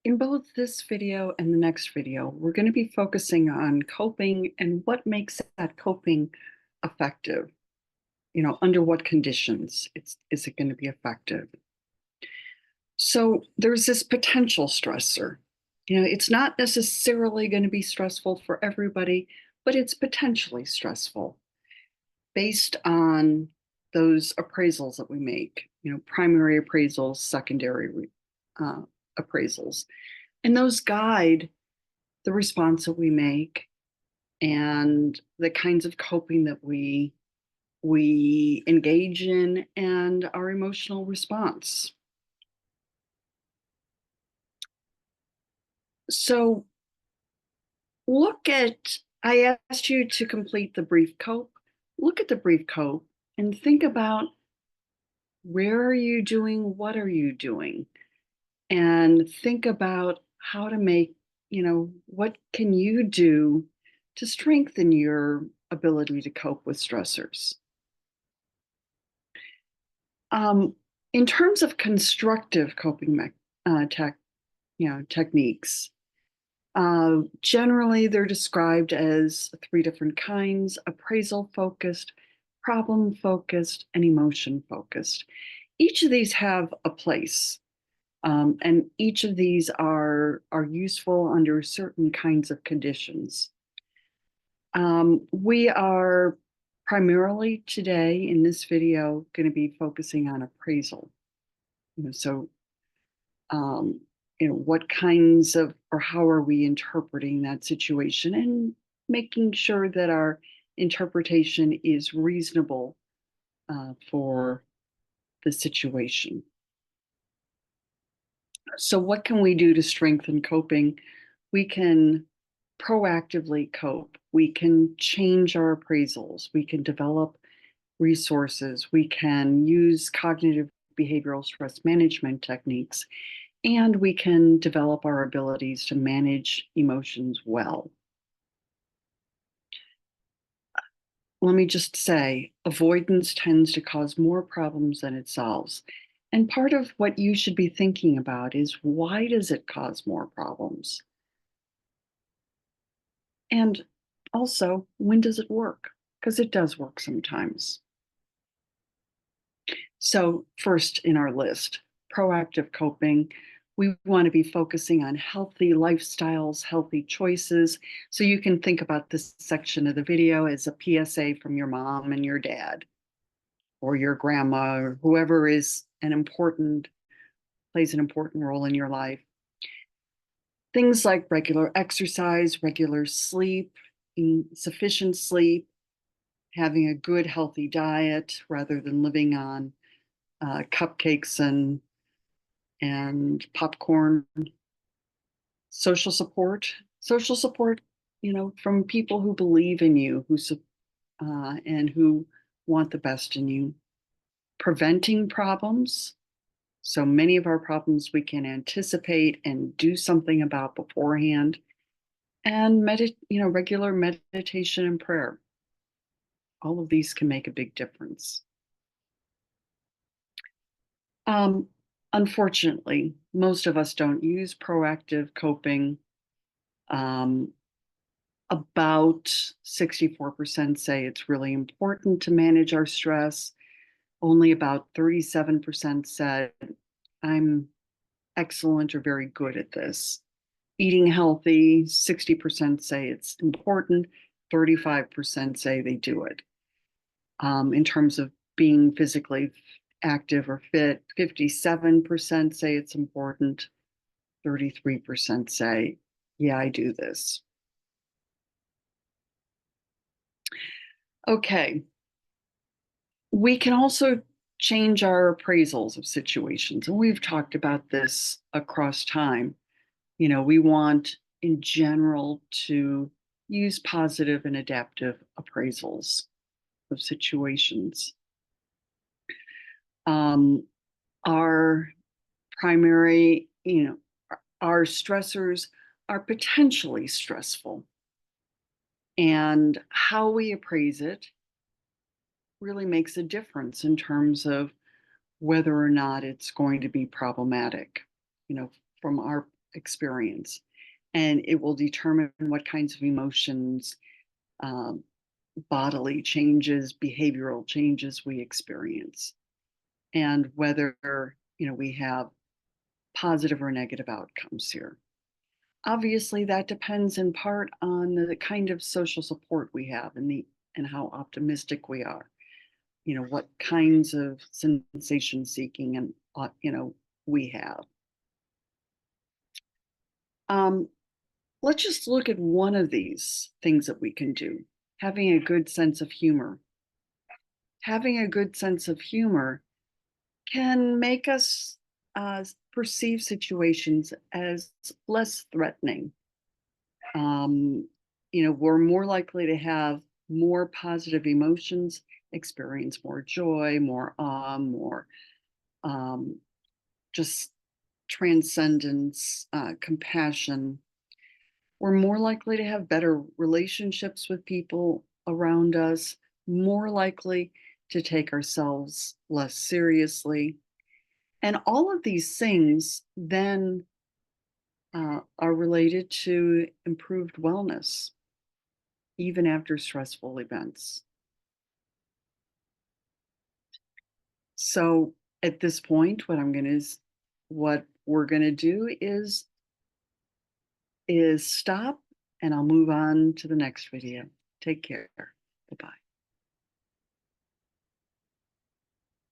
In both this video and the next video, we're going to be focusing on coping and what makes that coping effective. Under what conditions is it going to be effective? So there's this potential stressor. It's not necessarily going to be stressful for everybody, but it's potentially stressful based on those appraisals that we make, primary appraisals, secondary uh, appraisals. And those guide the response that we make and the kinds of coping that we engage in and our emotional response. So I asked you to complete the brief cope. Look at the brief cope and think about where are you doing, what are you doing? And think about how to make, what can you do to strengthen your ability to cope with stressors. In terms of constructive coping techniques, generally they're described as three different kinds: appraisal focused, problem focused, and emotion focused. Each of these have a place. And each of these are useful under certain kinds of conditions. We are primarily today in this video going to be focusing on appraisal. So, what kinds of or how are we interpreting that situation and making sure that our interpretation is reasonable for the situation. So, what can we do to strengthen coping? We can proactively cope. We can change our appraisals. We can develop resources. We can use cognitive behavioral stress management techniques. And we can develop our abilities to manage emotions well. Let me just say, avoidance tends to cause more problems than it solves. And part of what you should be thinking about is, why does it cause more problems? And also, when does it work? Because it does work sometimes. So, first in our list, proactive coping. We want to be focusing on healthy lifestyles, healthy choices. So you can think about this section of the video as a PSA from your mom and your dad, or your grandma, or whoever plays an important role in your life. Things like regular exercise, regular sleep, sufficient sleep, having a good, healthy diet rather than living on cupcakes and popcorn. Social support, from people who believe in you, and who want the best in you. Preventing problems. So many of our problems we can anticipate and do something about beforehand. And regular meditation and prayer. All of these can make a big difference. Unfortunately, most of us don't use proactive coping. About 64% say it's really important to manage our stress. Only about 37% said, I'm excellent or very good at this. Eating healthy, 60% say it's important, 35% say they do it. In terms of being physically active or fit, 57% say it's important, 33% say, yeah, I do this. Okay. We can also change our appraisals of situations. And we've talked about this across time. We want, in general, to use positive and adaptive appraisals of situations. Our primary, our stressors are potentially stressful. And how we appraise it really makes a difference in terms of whether or not it's going to be problematic. From our experience, and it will determine what kinds of emotions, um, bodily changes, behavioral changes we experience, and whether we have positive or negative outcomes here. Obviously, that depends in part on the kind of social support we have and how optimistic we are. What kinds of sensation seeking and we have. Um, let's just look at one of these things that we can do. Having a good sense of humor. Having a good sense of humor can make us perceive situations as less threatening. Um, we're more likely to have more positive emotions, experience more joy, more awe, more um, just transcendence, compassion. We're more likely to have better relationships with people around us, more likely to take ourselves less seriously. And all of these things then are related to improved wellness, even after stressful events. So at this point, what we're gonna do is stop, and I'll move on to the next video. Take care. Bye-bye.